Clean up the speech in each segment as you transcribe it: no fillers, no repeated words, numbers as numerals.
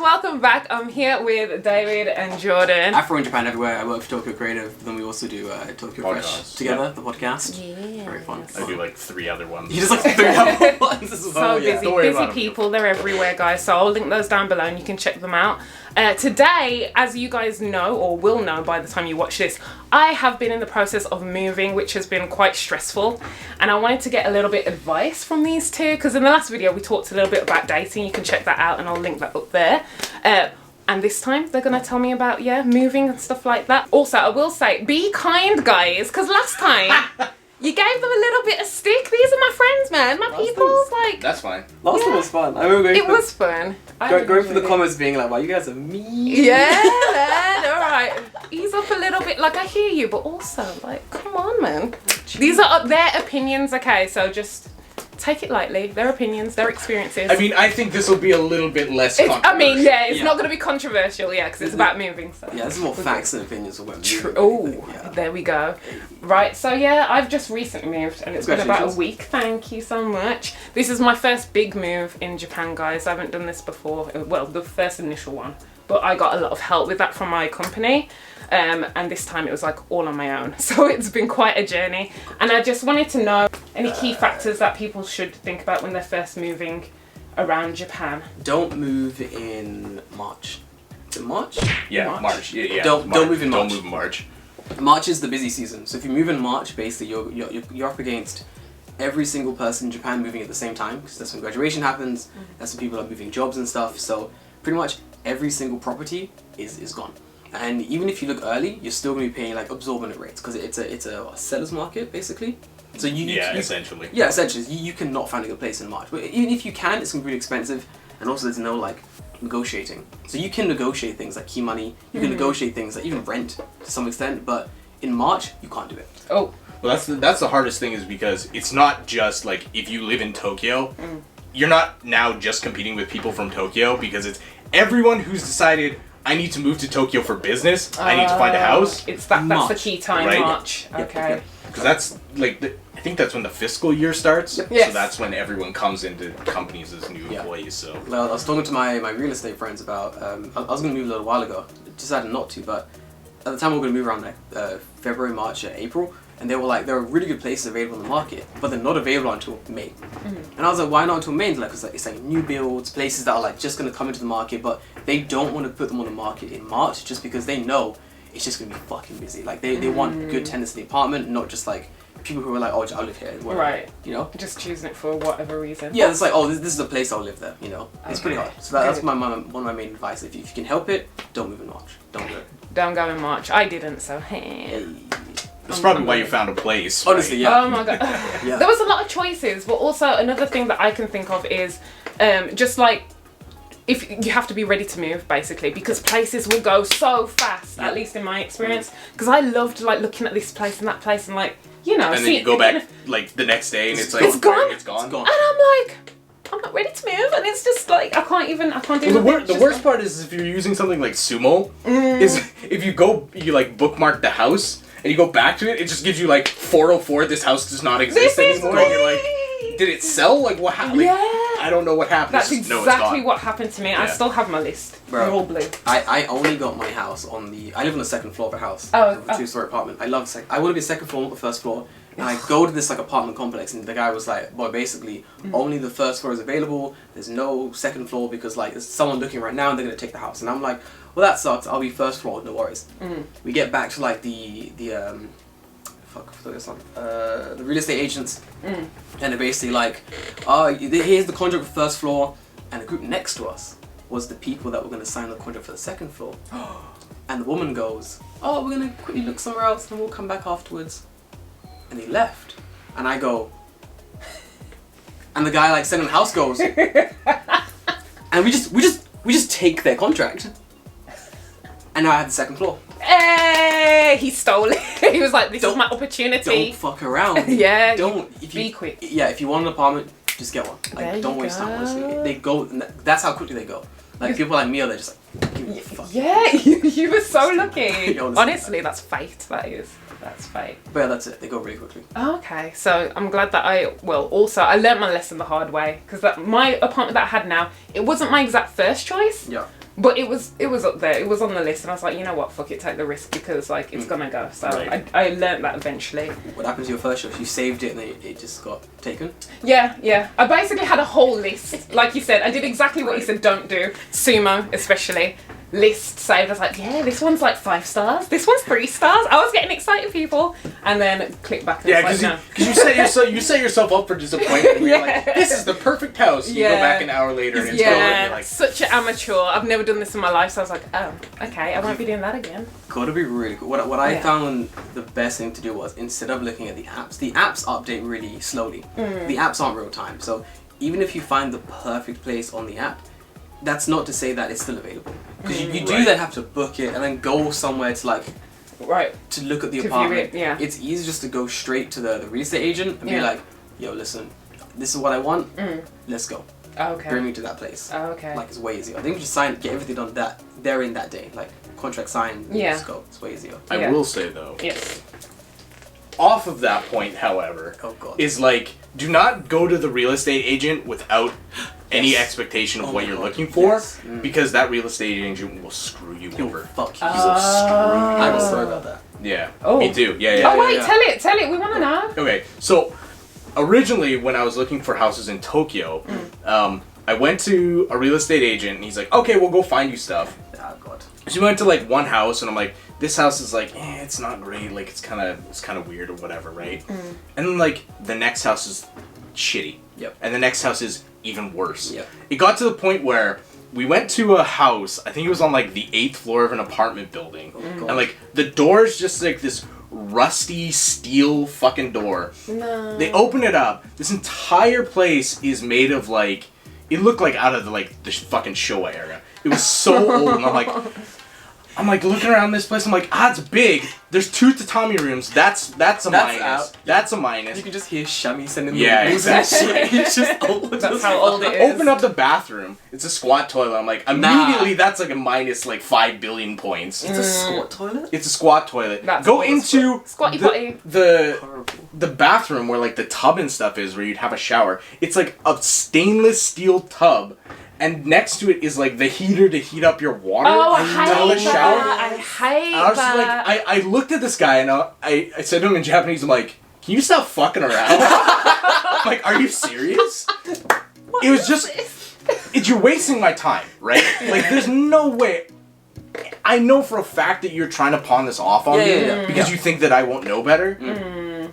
welcome back. I'm here with David and Jordan. Afro in Japan everywhere. I work for Tokyo Creative. Then we also do Tokyo Fresh together, the podcast. Yeah. Very fun. I do like 3 other ones. You just like 3 other ones as well. So busy people. They're everywhere, guys. So I'll link those down below and you can check them out. Today, as you guys know, or will know by the time you watch this, I have been in the process of moving, which has been quite stressful. And I wanted to get a little bit of advice from these two, because in the last video we talked a little bit about dating. You can check that out and I'll link that up there. And this time they're gonna tell me about, moving and stuff like that. Also, I will say, be kind, guys, because last time you gave them a little bit of stick. These are my friends, man. My people. Like, that's fine. Last one was fun. I remember it was fun. Going through the comments being like, wow, you guys are mean. Yeah, man. All right. Ease up a little bit. Like, I hear you, but also, like, come on, man. These are their opinions, okay? So just take it lightly. Their opinions, their experiences. I mean, I think this will be a little bit less controversial. It's not going to be controversial, because it's about moving. So. Yeah, this is more facts and opinions of women. True. Oh, there we go. Right, so I've just recently moved and it's been about a week. Thank you so much. This is my first big move in Japan, guys. I haven't done this before. Well, the first initial one. But I got a lot of help with that from my company. And this time it was like all on my own. So it's been quite a journey. And I just wanted to know any key factors that people should think about when they're first moving around Japan. Don't move in March. Is it March? Yeah, March. Yeah. Don't move in March. Don't move in March. March is the busy season. So if you move in March, basically you're up against every single person in Japan moving at the same time, because that's when graduation happens. That's when people are moving jobs and stuff. So pretty much every single property is gone. And even if you look early, you're still going to be paying like absorbent rates, because it's a seller's market basically. So essentially. Yeah, essentially. You cannot find a good place in March. But even if you can, it's going to be really expensive. And also there's no like negotiating. So you can negotiate things like key money. You can negotiate things like even rent to some extent. But in March, you can't do it. Oh. Well, that's the hardest thing, is because it's not just like if you live in Tokyo, you're not now just competing with people from Tokyo, because it's everyone who's decided, I need to move to Tokyo for business. I need to find a house. That's the key time, right? March. Yeah. Okay. Because that's like I think that's when the fiscal year starts. Yes. So that's when everyone comes into companies as new employees. So. Well, I was talking to my real estate friends about. I was going to move a little while ago. Decided not to, but at the time we were going to move around like February, March, April, and they were like, there are really good places available in the market, but they're not available until May. And I was like, why not until May? Like, it's like new builds, places that are like just going to come into the market, but they don't want to put them on the market in March just because they know it's just going to be fucking busy. Like they want good tenants in the apartment, not just like people who are like, oh, I'll live here. Right. You know? Just choosing it for whatever reason. Yeah, it's like, oh, this is a place I'll live there, you know? It's pretty hard. So that's one of my main advice. If you can help it, don't move in March. Don't do it. Don't go in March. I didn't, so hey. That's probably why you found a place. Honestly, right? yeah. Oh my god. There was a lot of choices, but also another thing that I can think of is just like, if you have to be ready to move, basically, because places will go so fast, at least in my experience. Because I loved like looking at this place and that place and like, you know. And then you go back like the next day and it's like, it's gone. It's gone. And I'm like, I'm not ready to move, and it's just like I can't do the worst part is if you're using something like Sumo, is if you like bookmark the house and you go back to it, it just gives you like 404. This house does not exist anymore. And you're like, did it sell? Like what happened? I don't know what happened. That's exactly what happened to me. Yeah. I still have my list. Bro, they're all blue. I only got my house I live on the second floor of a house. Oh, a 2-story apartment. I love I want to be second floor, not the first floor. And I go to this like apartment complex, and the guy was like, "Boy, basically only the first floor is available. There's no second floor because like there's someone looking right now, and they're gonna take the house." And I'm like, "Well, that sucks. I'll be first floor, no worries." We get back to like the real estate agents, and they're basically like, here's the contract for first floor, and the group next to us was the people that were gonna sign the contract for the second floor. And the woman goes, "Oh, we're gonna quickly look somewhere else, and we'll come back afterwards." And he left, and I go, and the guy like selling the house goes, and we just take their contract, and now I have the second floor. Hey, he stole it. He was like, "This is my opportunity." Don't fuck around. Yeah. Don't. Be quick. Yeah, if you want an apartment, just get one. Like, don't waste time. Honestly, they go. That's how quickly they go. Like people like me, they're just like, give me the fuck. Yeah, you were so lucky. Honestly, that's fate. That's fate. But yeah, that's it. They go really quickly. Okay, so I'm glad that I learned my lesson the hard way, because my apartment that I had now, it wasn't my exact first choice. Yeah. But it was up there. It was on the list, and I was like, you know what, fuck it, take the risk because like it's gonna go. So I learned that eventually. What happened to your first house? You saved it and it just got taken? Yeah. I basically had a whole list. Like you said, I did exactly what you said don't do. Sumo, especially. List saved. I was like, yeah, this one's like 5 stars. This one's 3 stars. I was getting excited, people. And then click back. And because you set yourself up for disappointment. And you're like, this is the perfect house. You go back an hour later and it's gone. And you're like, such an amateur. I've never done this in my life, so I was like, oh, okay, I won't be doing that again. Gotta be really cool. What I found the best thing to do was, instead of looking at the apps update really slowly. The apps aren't real time, so even if you find the perfect place on the app, that's not to say that it's still available. Because you do then have to book it and then go somewhere to like to look at the apartment. It's easy just to go straight to the real estate agent and be like, yo, listen, this is what I want. Let's go. Okay. Bring me to that place. Okay. Like, it's way easier. I think you just get everything done there in that day. Like, contract signed, let's go. It's way easier. I will say though. Yes. Off of that point, however, is like, do not go to the real estate agent without any expectation of what you're looking for, because that real estate agent will screw you over. Fuck you. I'm sorry about that. Yeah. Me too. Yeah. Oh wait, tell it. We want to know. Okay, so originally when I was looking for houses in Tokyo, I went to a real estate agent and he's like, okay, we'll go find you stuff. Oh god. So we went to like one house and I'm like, this house is like, it's not great, like it's kind of weird or whatever, right? And then like the next house is shitty. Yep. And the next house is even worse. Yep. It got to the point where we went to a house, I think it was on like the 8th floor of an apartment building. And like the door's just like this rusty steel fucking door. No. They open it up. This entire place is made of like, it looked like out of the fucking Showa era. It was so old, and I'm like looking around this place. I'm like, it's big. There's 2 tatami rooms. That's a minus. Out. That's a minus. You can just hear Shami sending exactly. It's just old. That's how old it is. Open up the bathroom. It's a squat toilet. I'm like, immediately that's like a minus like 5 billion points. It's a squat toilet? It's a squat toilet. That's Go into squatty potty. The bathroom where like the tub and stuff is, where you'd have a shower. It's like a stainless steel tub. And next to it is like the heater to heat up your water. Oh, I hate the shower. that. I hate I was just like, I looked at this guy and I said to him in Japanese, I'm like, can you stop fucking around? I'm like, are you serious? It was just, you're wasting my time, right? Like, there's no way. I know for a fact that you're trying to pawn this off on me because you think that I won't know better.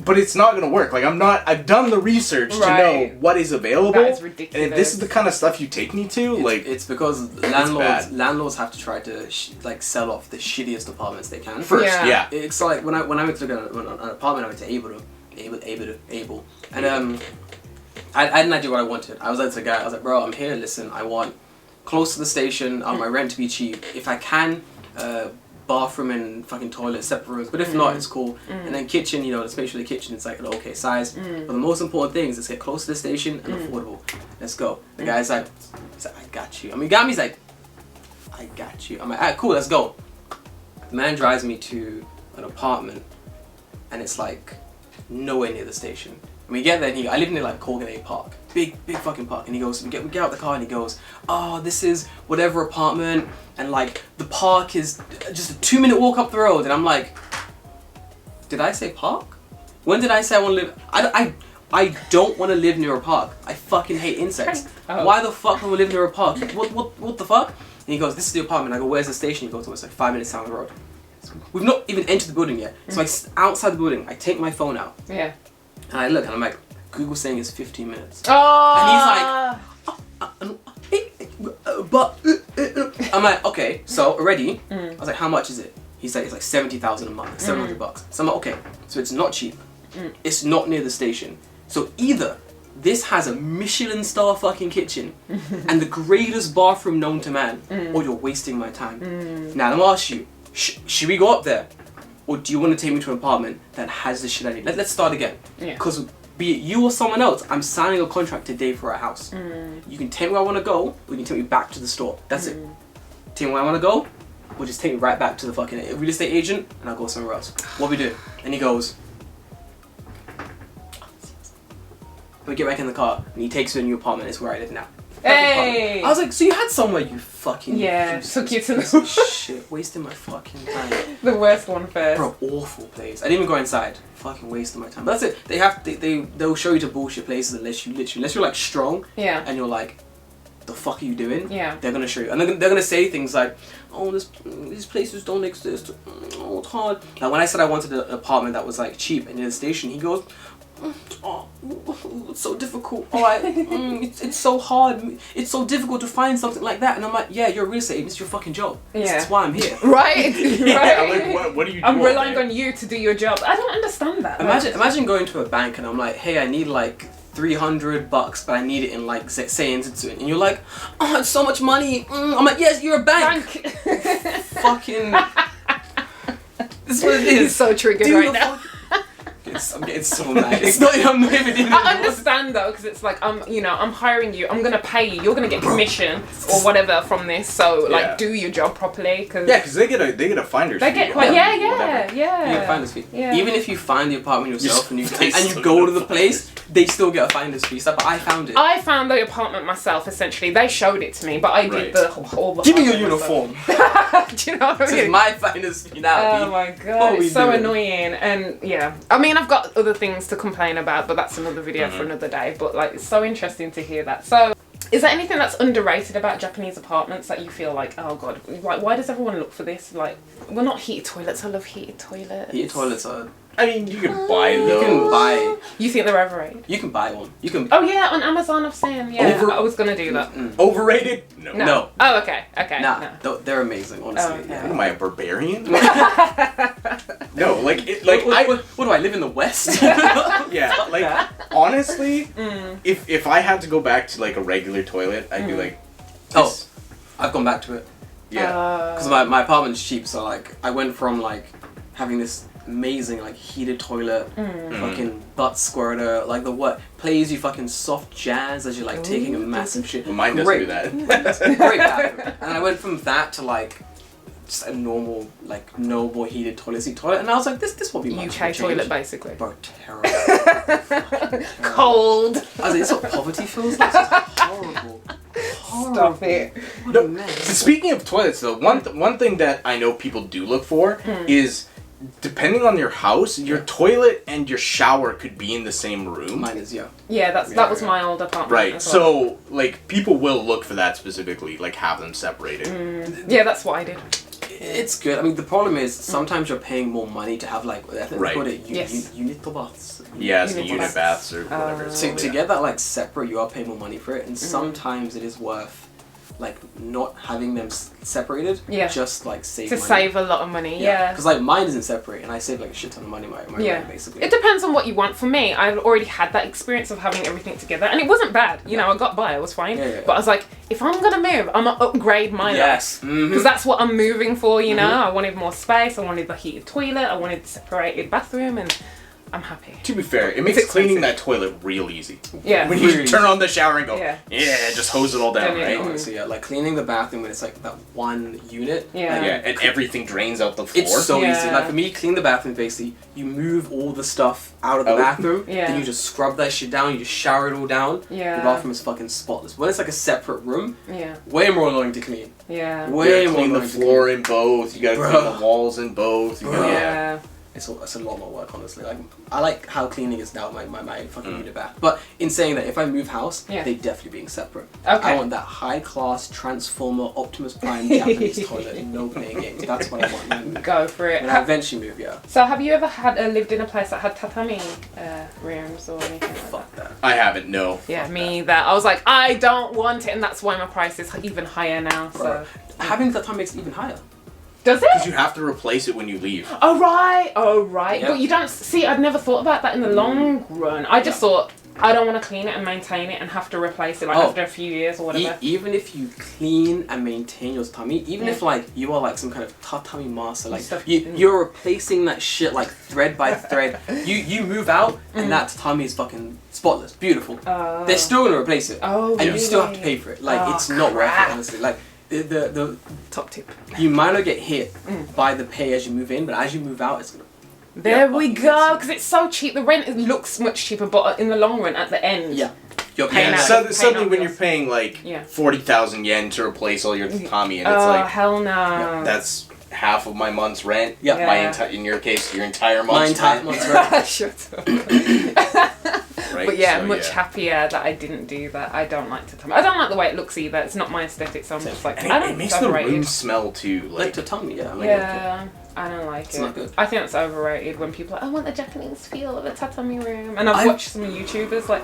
But it's not gonna work. Like, I've done the research to know what is available. That is ridiculous. And if this is the kind of stuff you take me to, it's because landlords have to try to sell off the shittiest apartments they can first. Yeah. It's like when I went to look at an apartment, I went to Able, and I didn't do what I wanted. I was like to the guy, I was like, bro, I'm here. Listen, I want close to the station. I want my rent to be cheap. If I can. Bathroom and fucking toilet, separate rooms, but if not, it's cool. And then kitchen, let's make sure the kitchen is like an okay size. But the most important thing is let's get close to the station and affordable. Let's go. The guy's like, I got you. I mean, he got me, he's like, I got you. I'm like, alright, cool, let's go. The man drives me to an apartment and it's like nowhere near the station. And we get there and I live near like Cornyco Park. Big fucking park. And he goes, we get out of the car and he goes, this is whatever apartment, and like the park is just a 2-minute walk up the road. And I'm like, did I say park? When did I say I want to live? I don't want to live near a park. I fucking hate insects. Why the fuck do I live near a park? What the fuck? And he goes, this is the apartment. I go, where's the station? He goes, it's like 5 minutes down the road. We've not even entered the building yet. So outside the building, I take my phone out. Yeah. And I look and I'm like, Google's saying it's 15 minutes. And he's like, but I'm like, okay, so already, I was like, how much is it? He's like, it's like 70,000 a month, $700. So I'm like, okay, so it's not cheap. It's not near the station. So either this has a Michelin star fucking kitchen and the greatest bathroom known to man, or you're wasting my time. Now, let me ask you, should we go up there? Or do you want to take me to an apartment that has the shit I need? Let's start again. Because be it you or someone else, I'm signing a contract today for a house. You can take me where I want to go, or you can take me back to the store. That's it. Take me where I want to go, or just take me right back to the fucking real estate agent, and I'll go somewhere else. What we do? And he goes, we get back in the car, and he takes me to a new apartment. It's where I live now. Hey! I was like, so you had somewhere, you fucking... Yeah, took you to piece of shit, wasting my fucking time. the worst one first. Bro, awful place. I didn't even go inside. Fucking wasting my time. But that's it. They'll show you to bullshit places unless you're like strong. Yeah. And you're like, the fuck are you doing? Yeah. They're gonna show you, and they're gonna say things like, oh, these places don't exist. Oh, it's hard. Like when I said I wanted an apartment that was like cheap and near the station, he goes, oh, it's so difficult. Oh, it's so hard. It's so difficult to find something like that. And I'm like, yeah, you're a real estate agent. It's your fucking job. Yeah. That's why I'm here. Right? Yeah, Right? like what do you do? I'm all relying day? on you to do your job. I don't understand that. Imagine going to a bank and I'm like, hey, I need like $300, but I need it in like say and you're like, oh, it's so much money. I'm like, yes, you're a bank. Fucking. This is what it is. He's so triggered Do right the now. I'm getting so mad. It's not. I'm not even in I understand though, because it's like I'm hiring you. I'm gonna pay you. You're gonna get commission or whatever from this. So like, Yeah. do your job properly. Cause Yeah, because they get a finder's they fee. get quite. or Yeah, whatever. yeah. You get a finder's fee. Yeah. Even if you find the apartment yourself and you They still go get to a the place, they still get a finder's fee. So, but I found it. I found the apartment myself. Essentially, they showed it to me, but I did Right. the whole. Give me your hard work uniform. myself. Do you know what I This is mean? my finder's fee now. Oh B. my What god, are we it's so doing? annoying. And yeah, I mean, I've got other things to complain about, but that's another video for another day. But like, it's so interesting to hear that. So, is there anything that's underrated about Japanese apartments that you feel like, oh god, like why does everyone look for this? Like, well, not heated toilets. I love heated toilets. Heated toilets are. I mean, you can buy those. You can buy. You think they're overrated? You can buy one. You can. Oh yeah, on Amazon I've seen. Yeah, I was gonna do that. Overrated? No. No. Oh okay, okay. Nah, they're amazing. Honestly. Oh, okay. Yeah. What am I, a barbarian? No, like What do I live in the West? yeah, like honestly, Mm. if I had to go back to like a regular toilet, I'd be like, Oh, this- I've gone back to it. yeah, Because my apartment's cheap, so like I went from like having this amazing like heated toilet, fucking butt squirter, like the what plays you fucking soft jazz as you're like taking a massive shit. well, mine doesn't Great. do that. Great bathroom. And I went from that to like just a normal like no more heated toilet seat toilet, and I was like, this won't be much of a UK change. toilet basically. Bro, terrible. Cold. I was like, this is what poverty feels like. It's just horrible. Stop it. What No, a mess. so speaking of toilets, though, one thing that I know people do look for is, depending on your house, your toilet and your shower could be in the same room. Mine is, yeah. Yeah, that was my old apartment. Right. as well. So like people will look for that specifically, like have them separated. Yeah, that's what I did. It's good. I mean, the problem is sometimes you're paying more money to have like I think Right. they call it Yes. unit baths. Yeah, it's Unit unit baths. baths or whatever. it's To, called, to yeah. get that like separate, you are paying more money for it, and sometimes it is worth like not having them separated. Yeah. Just like save To money. save a lot of money, yeah. Because like mine isn't separate, and I save like a shit ton of money my Yeah. rent, basically. It depends on what you want. For me, I've already had that experience of having everything together, and it wasn't bad. You know, I got by. I was fine. Yeah. But I was like, if I'm gonna move, I'm gonna upgrade my life. Yes. Because that's what I'm moving for. You know, I wanted more space. I wanted the heated toilet. I wanted the separated bathroom, and I'm happy. To be fair, it makes It's cleaning expensive. that toilet real easy. Yeah. When you turn on the shower and go, Yeah. yeah, just hose it all down, Yeah, right? yeah. Honestly, yeah, like cleaning the bathroom when it's like that one unit. Yeah. like, Yeah, and everything drains out the floor. It's so Yeah. easy. Like for me, clean the bathroom basically, you move all the stuff out of the Out. bathroom, Yeah. then you just scrub that shit down, you just shower it all down. Yeah. The bathroom is fucking spotless. When it's like a separate room, Yeah. way more annoying to clean. Yeah. You Way gotta more clean the annoying to floor in both. You gotta Bruh. clean the walls in both. You Bruh. gotta, Yeah. It's a lot more work, honestly. Like I like how cleaning is now my fucking unit bath. But in saying that, if I move house, Yeah. they definitely being separate. Okay. I want that high class Transformer Optimus Prime Japanese toilet, no playing games. That's what I want. Man. Go for it. When I eventually move, yeah. So have you ever lived in a place that had tatami rooms or anything like that? Fuck that. I haven't, no. Yeah, me either. I was like, I don't want it, and that's why my price is even higher now. So Bro. Having that time makes it even higher. does Because it? you have to replace it when you leave. Oh right, oh right. Yeah. But you don't see. I'd never thought about that in the long run. I just thought I don't want to clean it and maintain it and have to replace it like Oh. after a few years or whatever. Even if you clean and maintain your tummy, even Yeah. if like you are like some kind of tatami master, like Stuff- you're replacing that shit like thread by thread. You move out and that tatami is fucking spotless, beautiful. They're still gonna replace it, Oh, and you still have to really? pay for it. Like Oh, it's not worth crap. it, honestly. Like the Top tip. you might not get hit by the pay as you move in, but as you move out, it's gonna. There Yeah, we fucking go. insane. Because it's so cheap. The rent looks much cheaper, but in the long run, at the end, Yeah. You're paying paying out. Suddenly, paying out when you're bills. paying like Yeah. 40,000 yen to replace all your tatami, and it's Oh like hell no. that's half of my month's rent. Yeah. My in your case, your entire My month's entire rent. month's rent. Shut up. Right? But yeah, So, much happier that I didn't do that. I don't like tatami. I don't like the way it looks either. It's not my aesthetic, so I'm just like, And I it don't. makes It's the overrated. room smell too. Like Like, tatami, yeah. Like, Yeah, I don't like It's it. not good. I think it's overrated when people are like, I want the Japanese feel of a tatami room. And I've I- watched some YouTubers like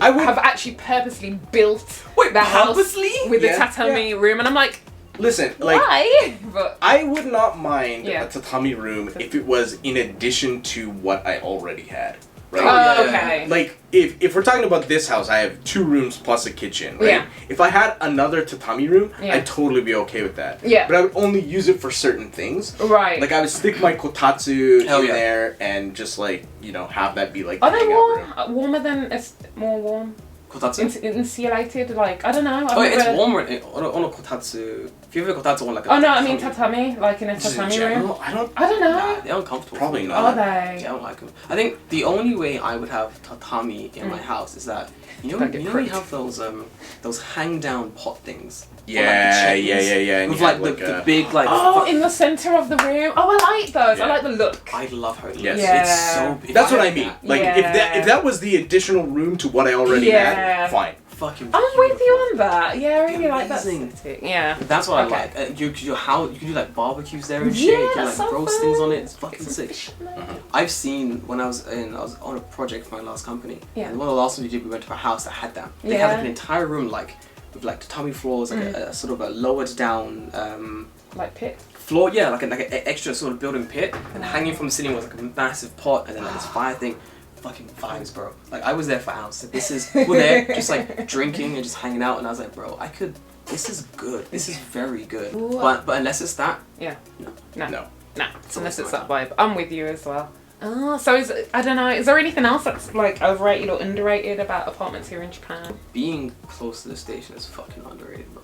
I would- have actually purposely built Wait, the house purposely? with Yeah, the tatami room, and I'm like, listen, like why? But I would not mind Yeah. a tatami room if it was in addition to what I already had. Right? oh, yeah, okay. Like if we're talking about this house, I have 2 rooms plus a kitchen, right? Yeah. If I had another tatami room, Yeah. I'd totally be okay with that. Yeah. But I would only use it for certain things. Right. Like I would stick my kotatsu Hell in yeah. there and just like, you know, have that be like Are the they hangout warm? room. Warmer than it's more warm? Kotatsu? Insulated? Like, I don't know. I've Oh, it's never- warmer on a kotatsu. If you have a kotatsu on like a Oh no, I mean tatami, like in a Just in tatami room. general, I don't. I don't know. Nah, they're uncomfortable. Probably not. Are they? Yeah, I don't like them. I think the only way I would have tatami in my house is that you Don't get know pricked. you have those hang down pot things. on, like, the Yeah, chimneys yeah. And With you like have, the big like. Oh, in the center of the room. Oh, I like those. Yeah. I like the look. I love how it looks. Yes. Yeah. It's so big. That's what I had mean. that, Like Yeah. if that was the additional room to what I already Yeah. had, fine. fucking. I'm with you beautiful. on that. Yeah, I really like that Amazing. aesthetic. Yeah. That's what Okay. I like. You can do like barbecues there and Yeah, shit. You can that's like so roast fun. things on it. It's fucking Get some sick. fish in there. I've seen when I was on a project for my last company. Yeah. And one of the last ones we did, we went to a house that had that. They had Yeah. like an entire room like with like tatami floors, like a sort of a lowered down Like pit. floor. Yeah, like an extra sort of building pit, and hanging from the ceiling was like a massive pot, and then like this fire thing. Fucking vibes, bro. Like I was there for hours. Like, we're there just like drinking and just hanging out, and I was like, bro, this is good. This is very good. Ooh. But unless it's that, Yeah. no. No. No. Nah. It's Unless always it's that vibe. I'm with you as well. Oh, so I don't know. Is there anything else that's like overrated or underrated about apartments here in Japan? Being close to the station is fucking underrated, bro.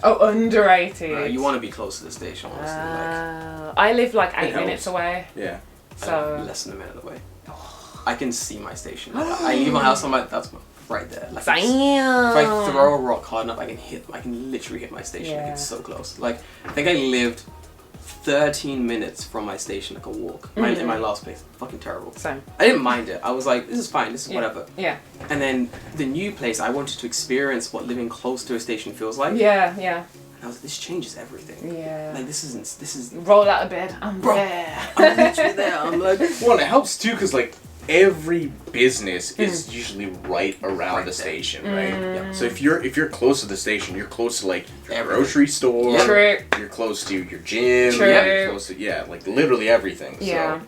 Oh, underrated. You want to be close to the station, honestly. I live like 8 It minutes helps. away, Yeah. so Less than a minute away. I can see my station. Like, I leave my house, I'm like, that's right there. Like, damn. if I throw a rock hard enough, I can literally hit my station. Like, Yeah. it's so close. Like, I think I lived 13 minutes from my station, like a walk. In my last place. Fucking terrible. Same. I didn't mind it. I was like, this is fine, this is Yeah. whatever. Yeah. And then the new place, I wanted to experience what living close to a station feels like. Yeah. And I was like, this changes everything. Yeah. Like, this is Roll out of bed. I'm Bro. there. I'm literally there. I'm like, Well, and it helps too, because like every business is usually right around Right the there. station, right? Yeah. So if you're close to the station, you're close to like your Everything. grocery store. True. You're close to your gym. True. You're close to like literally everything. Yeah.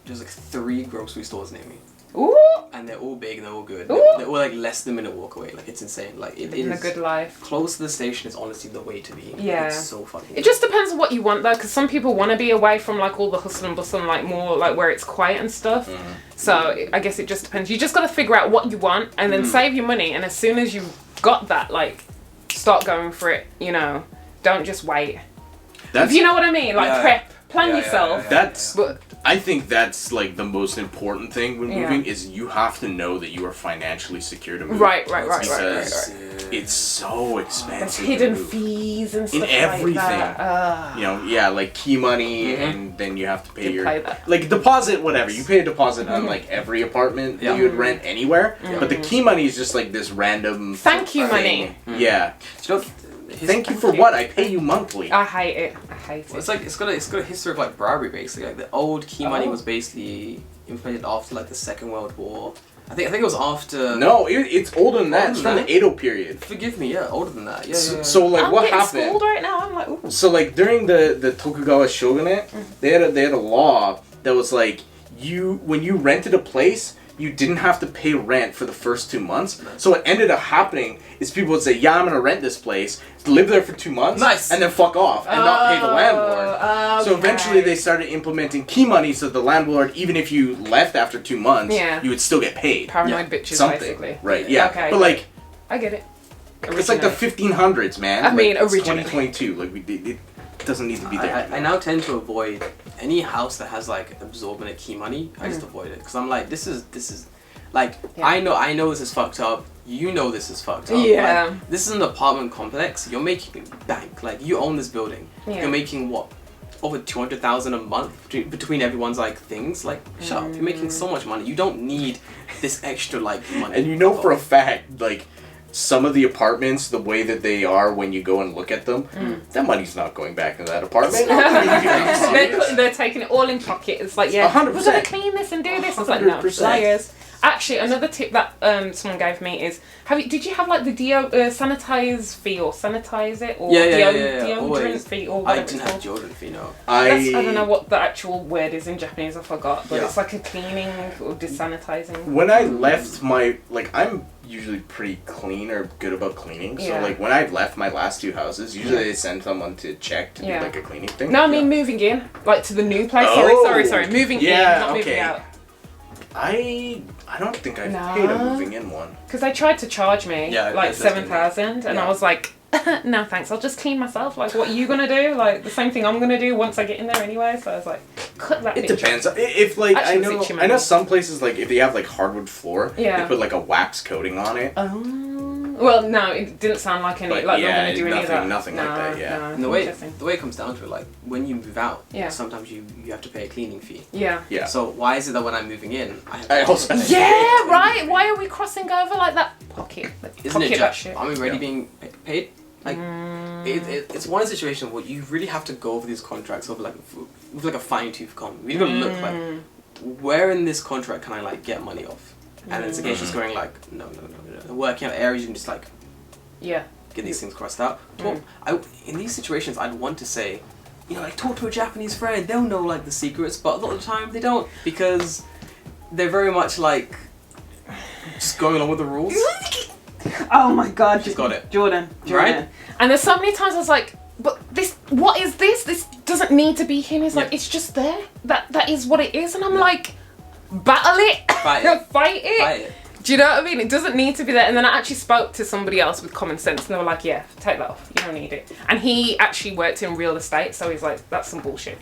there's like 3 grocery stores near me. Ooh. And they're all big and they're all good. Ooh. They're all like less than a minute walk away. Like, it's insane. Like, it Living a is. good life. Close to the station is honestly the way to be. Yeah. It's so fucking It just depends on what you want though, because some people want to be away from like all the hustle and bustle and like more like where it's quiet and stuff. So I guess it just depends. You just got to figure out what you want and then save your money. And as soon as you've got that, like, start going for it. You know, don't just wait. That's If you know what I mean, like Yeah. prep, plan Yeah, yourself. yeah. that's But I think that's like the most important thing when Yeah. moving is you have to know that you are financially secure to move. right. Because it's so There's expensive. hidden to move. fees and In stuff everything. like that. You know, yeah, like key money, Mhm. and then you have to pay You your pay that. like deposit, whatever. You pay a deposit on like every apartment Yeah. that you would rent anywhere, Yeah. but the key money is just like this random Thank you thing. money. Yeah. Do you know, Thank you for what? I pay you monthly. I hate it. I hate Well, it. it's got a history of like bribery basically. Like the old key money Oh. was basically implemented after like the Second World War. I think it was after. No, it's older than that. It's from Older the Edo period. Forgive me, yeah, older than that. Yeah, So, yeah, yeah. so like I'm what getting happened? schooled right now. I'm like, ooh. So like during the Tokugawa shogunate, they had a law that was like when you rented a place, you didn't have to pay rent for the first 2 months. So what ended up happening is people would say, "Yeah, I'm gonna rent this place, live there for 2 months, Nice. and then fuck off and not pay the landlord." So Okay. eventually they started implementing key money, so the landlord, even if you left after 2 months, Yeah. you would still get paid. Paranoid bitches, Something, basically. right? Yeah, Okay. but like I get it. it's like the 1500s, man. I mean, like, it's originally. 2022. Like it doesn't need to be there. I now tend to avoid any house that has like absorbent key money. I just avoid it because I'm like, this is. Like, Yeah. I know this is fucked up. You know this is fucked up. Yeah. Like, this is an apartment complex. You're making bank. Like, you own this building. Yeah. You're making what? Over 200,000 a month between everyone's like things. Like, shut up. You're making so much money. You don't need this extra like money. And you know for a fact, like, some of the apartments, the way that they are when you go and look at them, that money's not going back into that apartment. They're taking it all in pocket. It's like, yeah, 100%. we're gonna clean this and do this. It's like, no, 100%. liars. Actually, another tip that someone gave me is, did you have like the sanitize fee or sanitize it or deodorant Always. fee or I whatever didn't it's have called? deodorant fee, no. I don't know what the actual word is in Japanese. I forgot, but Yeah. it's like a cleaning or desanitizing. When I left my, like, I'm usually pretty clean or good about cleaning. So, Yeah. like, when I left my last 2 houses, usually they send someone to check to Yeah. do, like, a cleaning thing. No, I mean moving in, like to the new place. Oh, Sorry, moving in, yeah, not moving okay. out. I don't think I've No. paid a moving in one. Because they tried to charge me like that's 7,000, and yeah. I was like, no thanks, I'll just clean myself. Like, what are you gonna do? Like the same thing I'm gonna do once I get in there anyway. So I was like, cut that. It bitch depends. off. If like Actually, I it's itchy, know man. some places, like if they have like hardwood floor, Yeah. they put like a wax coating on it. Well, no, it didn't sound like any. But like yeah, they're gonna do any of that. nothing like that, yeah. No, And the way interesting. it comes down to it, like when you move out, Yeah. sometimes you have to pay a cleaning fee. Yeah. Yeah. So why is it that when I'm moving in, I also- pay Yeah, a cleaning right. fee? Why are we crossing over like that? Pocket. Isn't it Pocket that just? shit. Are we already Yeah. being paid? Like, it's one situation where you really have to go over these contracts over like with like a fine tooth comb. We gotta look like where in this contract can I like get money off? And it's again just going like no. Working out areas you can just like Yeah. get these things crossed out. In these situations, I'd want to say, you know, like talk to a Japanese friend. They'll know like the secrets, but a lot of the time they don't because they're very much like just going along with the rules. Oh my God. She's got it. Jordan. Right? And there's so many times I was like, but this, what is this? This doesn't need to be here. And he's like, Yeah. it's just there. That is what it is. And I'm like, battle it. Fight it. Fight it. Fight it. Do you know what I mean? It doesn't need to be there. And then I actually spoke to somebody else with common sense, and they were like, yeah, take that off. You don't need it. And he actually worked in real estate, so he's like, that's some bullshit.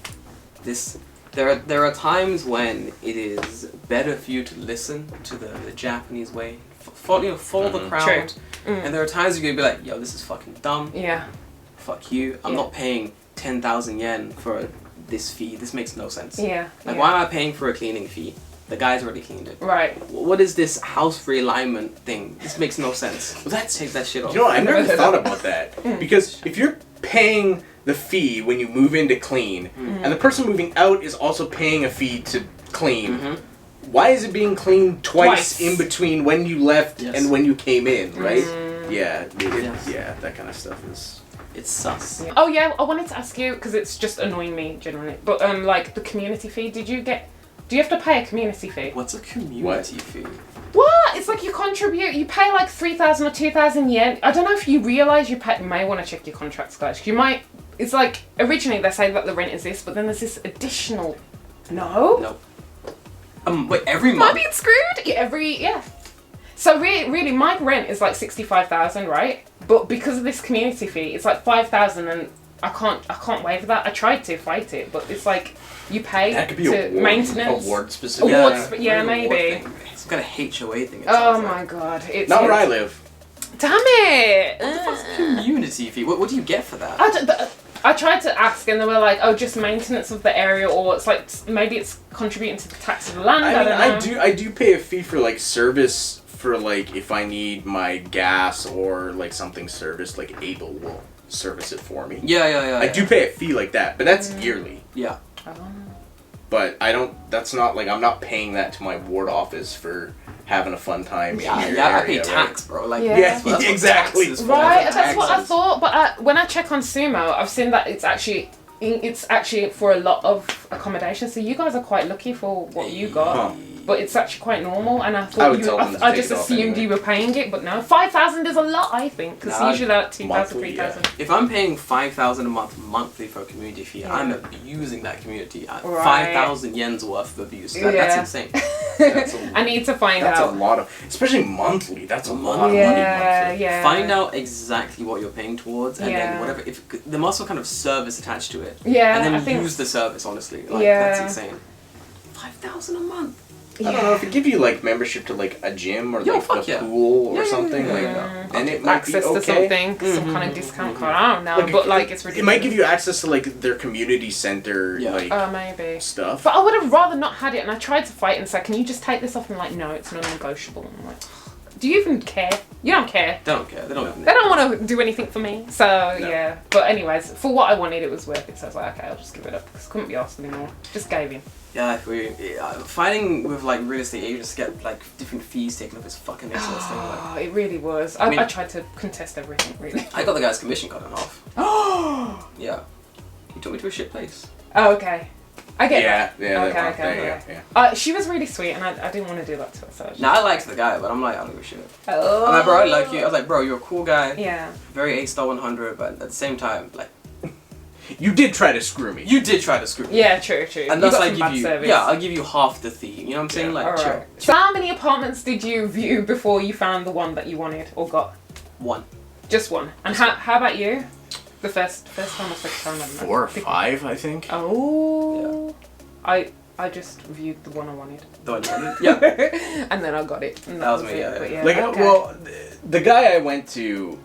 There are times when it is better for you to listen to the Japanese way, follow the crowd, and there are times you're gonna be like, yo, this is fucking dumb. Yeah. Fuck you. I'm not paying 10,000 yen for this fee. This makes no sense. Yeah. Like, yeah. why am I paying for a cleaning fee? The guy's already cleaned it. Right. What is this house realignment thing? This makes no sense. That's Take that shit off. You know, I never thought about that because if you're paying the fee when you move in to clean, and the person moving out is also paying a fee to clean, why is it being cleaned twice in between when you left Yes. and when you came in? Right? Yeah. Yes. Yeah. That kind of stuff is. It's sus. Oh yeah, I wanted to ask you because it's just annoying me generally. But like the community fee, do you have to pay a community fee? What's a community fee? What? It's like you contribute. You pay like 3,000 or 2,000 yen. I don't know if you realise you may want to check your contracts, guys. 'Cause you might. It's like originally they say that the rent is this, but then there's this additional. No. Wait, every Am I month? being screwed? Yeah. So really, my rent is like 65,000, right? But because of this community fee, it's like 5,000, and I can't waive that. I tried to fight it, but it's like you pay That could be to maintenance. award specific. Yeah, Reward maybe. thing. It's got a HOA thing. It Oh sounds my like. God! It's Not where I live. Damn it! What the fuck's community fee? What do you get for that? I tried to ask, and they were like, "Oh, just maintenance of the area, or it's like maybe it's contributing to the tax of the land." I don't know. I do pay a fee for like service for like if I need my gas or like something serviced, like Able will service it for me. Yeah. I do pay a fee like that, but that's yearly. Yeah. But I don't. That's not like I'm not paying that to my ward office for having a fun time. Yeah, in your I pay area, tax, bro. Like, Yeah. Yeah, that's what exactly. tax is for. Right, That's that's what I taxes. thought. But when I check on Sumo, I've seen that it's actually for a lot of accommodation. So you guys are quite lucky for what you got. Huh. But it's actually quite normal, and I I thought would tell them to I take just it off assumed anyway. you were paying it, but no, 5,000 is a lot, I think, because Nah, usually like 2,000, monthly, 3,000. If I'm paying 5,000 a month monthly for a community fee, Yeah. I'm abusing that community. Right. 5,000 yen's worth of abuse. That's Yeah. insane. I need to find That's out. a lot of, especially monthly. That's a lot of Yeah, money monthly. yeah. Find out exactly what you're paying towards, and Yeah. then whatever. If there must be some kind of service attached to it, Yeah, and then I think. use the service. Honestly, like Yeah. that's insane. 5,000 a month. I don't know if it give you like membership to like a gym or like the pool or something like and it might access be okay. to something, some kind of discount code. I don't know, but like it's ridiculous. It might give you access to like their community center like maybe stuff. But I would have rather not had it, and I tried to fight and say, "Can you just take this off?" And like, no, it's non-negotiable. And I'm like, do you even care? You don't care. They don't care. They don't want to do anything for me. So yeah. But anyways, for what I wanted, it was worth it. So I was like, okay, I'll just give it up because I couldn't be asked anymore. Just gave in. Yeah, fighting with like real estate agents to get like different fees taken up is fucking exhausting. It really was. I tried to contest everything. Really. I got the guy's commission cut in half. Oh. Yeah. He took me to a shit place. Oh, okay. I get that. Yeah. Okay. She was really sweet, and I didn't want to do that to her. So now I liked the guy, but I'm like, I don't give a shit. Oh. I'm like, bro, I like you. I was like, bro, you're a cool guy. Yeah. Very 8-star 100, but at the same time, like. You did try to screw me. You did try to screw me. Yeah, true. And that's like I'll give you half the fee. You know what I'm saying? Like, chill. So how many apartments did you view before you found the one that you wanted or got? One. Just one. And how about you? The first time or second time? 4 or 5, I think. Oh. Yeah. I just viewed the one I wanted. The one you wanted? Yeah. And then I got it. And that was me. Yeah. Like, well, the guy I went to,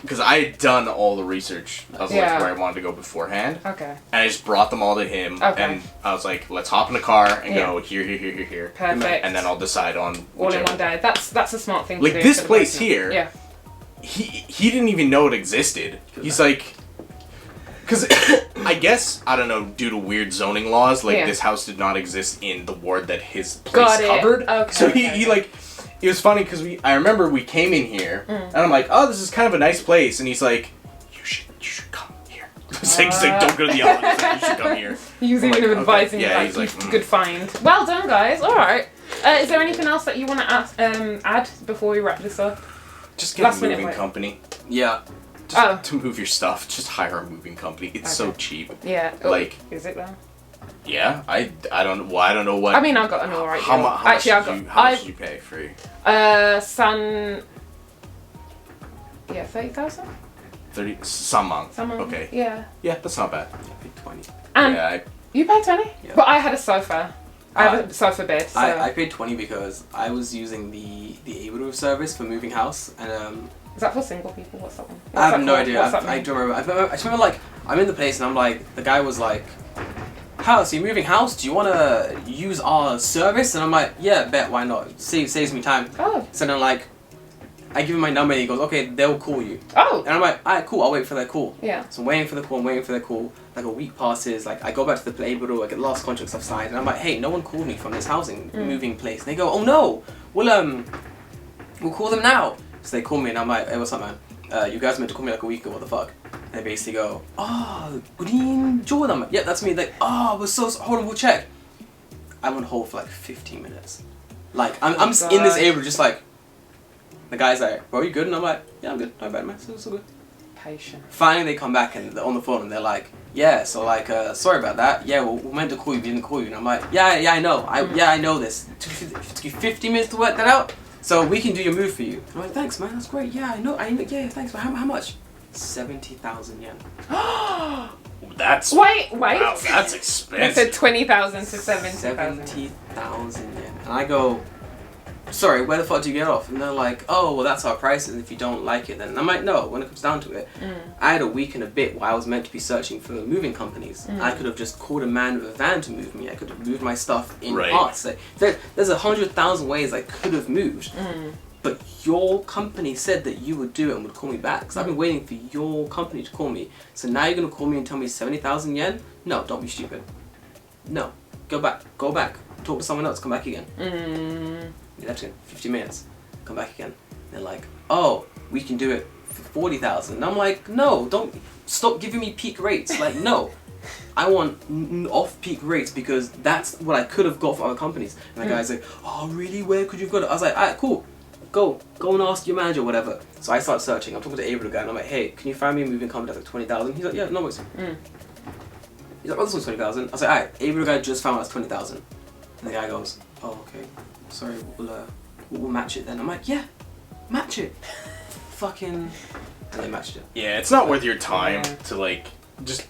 because I had done all the research of like where I wanted to go beforehand. Okay. And I just brought them all to him. Okay. And I was like, let's hop in the car and go here. Perfect. And then I'll decide on all in one day. That's a smart thing to do. Like this place here. Yeah. He didn't even know it existed. He's like, because I guess, I don't know, due to weird zoning laws, like this house did not exist in the ward that his place covered. Okay. So he like. It was funny because I remember we came in here and I'm like, oh, this is kind of a nice place, and he's like, you should come here. He's like, don't go to the other one. He's like, you should come here. He was even advising you, like, good find. Well done, guys. All right. Is there anything else that you want to add before we wrap this up? Just get a moving company. Yeah. Just to move your stuff, just hire a moving company. It's so cheap. Yeah. Like, is it though? Yeah, I don't know what. I mean, I got an alright deal. How much did you pay for you? Yeah, 30,000. 30 some month. Okay. Yeah. Yeah, that's not bad. I paid 20. And you paid 20? Yeah. But I had a sofa. I have a sofa bed. So. I paid 20 because I was using the Able service for moving house, and is that for single people? What's that one? I have no idea. I don't remember. I just remember like I'm in the place and I'm like, the guy was like, house, you're moving house, do you want to use our service? And I'm like, yeah, bet, why not? Saves me time. Oh. So then like, I give him my number and he goes, okay, they'll call you. Oh. And I'm like, alright, cool, I'll wait for their call. Yeah. So I'm waiting for the call, like a week passes, like I go back to the playable, I get the last contracts I've signed, and I'm like, hey, no one called me from this housing moving place. And they go, oh no, we'll call them now. So they call me and I'm like, hey, what's up, man? You guys meant to call me like a week ago, what the fuck? And they basically go, oh, Green Jordan. I'm like, yeah, that's me. Like, oh, we're so, hold on, we'll check. I'm on hold for like 15 minutes. Like, I'm in this area just like, the guy's like, bro, you good? And I'm like, yeah, I'm good. Not bad, man. It's all good. Patient. Finally, they come back and they're on the phone and they're like, yeah, so like, sorry about that. Yeah, we meant to call you, we didn't call you. And I'm like, yeah, I know. I know this. It took you 50 minutes to work that out. So we can do your move for you. I'm like, thanks, man. That's great. Yeah, I know. Yeah, thanks. But how much? 70,000 yen. That's wait. Wow, that's expensive. It said 20,000 to 70,000. 70,000 yen. And I go, sorry, where the fuck do you get off? And they're like, oh, well, that's our price, and if you don't like it, then. And I'm like, no, when it comes down to it, I had a week and a bit where I was meant to be searching for moving companies. I could have just called a man with a van to move me. I could have moved my stuff in parts. Like, there's 100,000 ways I could have moved. But your company said that you would do it and would call me back. So I've been waiting for your company to call me. So now you're going to call me and tell me 70,000 yen? No, don't be stupid. No. Go back. Talk to someone else. Come back again. You left in 50 minutes. Come back again. They're like, oh, we can do it for 40,000. And I'm like, no, don't stop giving me peak rates. Like, no. I want off-peak rates because that's what I could have got for other companies. And the guy's like, oh, really? Where could you have got it? I was like, alright, cool. Go and ask your manager or whatever. So I start searching. I'm talking to Avery guy and I'm like, hey, can you find me a moving company that's like 20,000? He's like, yeah, no worries. He's like, oh, this one's 20,000. I was like, alright, Avery guy just found out it's 20,000. And the guy goes, oh, okay. Sorry, we'll match it then. I'm like, yeah, match it. Fucking. And they matched it. Yeah, it's not worth your time to like, just,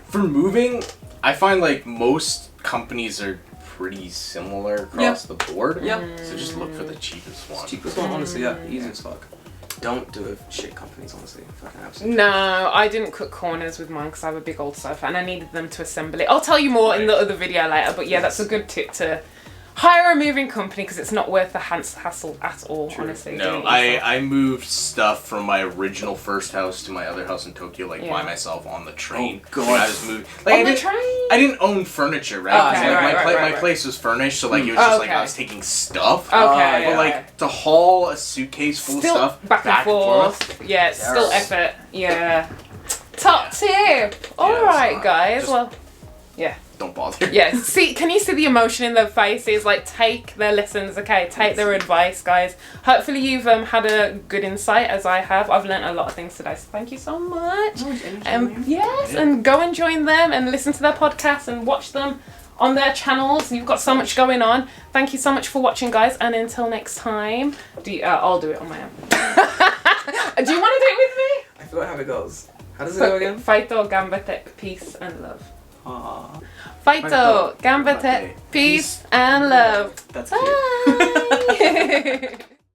for moving, I find like most companies are pretty similar across the board. Yeah. So just look for the cheapest one. Cheapest one, honestly, yeah, easy as fuck. Don't do it with shit companies, honestly. Fucking absolutely. No, I didn't cut corners with mine because I have a big old sofa and I needed them to assemble it. I'll tell you more in the other video later, but yeah, that's a good tip to hire a moving company because it's not worth the hassle at all, honestly. No, I moved stuff from my original first house to my other house in Tokyo, like by myself on the train. Oh, God. Like, I was moving. Like, on the train? I didn't own furniture, right? Okay, So, like, right. my place was furnished, so like it was just like I was taking stuff. Okay. But like to haul a suitcase full Still of stuff back and forth. Yeah, it's still effort. Yeah. Top tip. All right, guys. Well, yeah. Don't bother. Yeah, see, can you see the emotion in their faces? Like, take their lessons, okay? Take their advice, guys. Hopefully you've had a good insight, as I have. I've learned a lot of things today, so thank you so much. Yes, and go and join them and listen to their podcasts and watch them on their channels. You've got so much going on. Thank you so much for watching, guys, and until next time. I'll do it on my own. Do you want to do it with me? I forgot how it goes. How does it go again? Faito, gambate, peace and love. Aww. Faito, gambate, peace and love. That's Bye.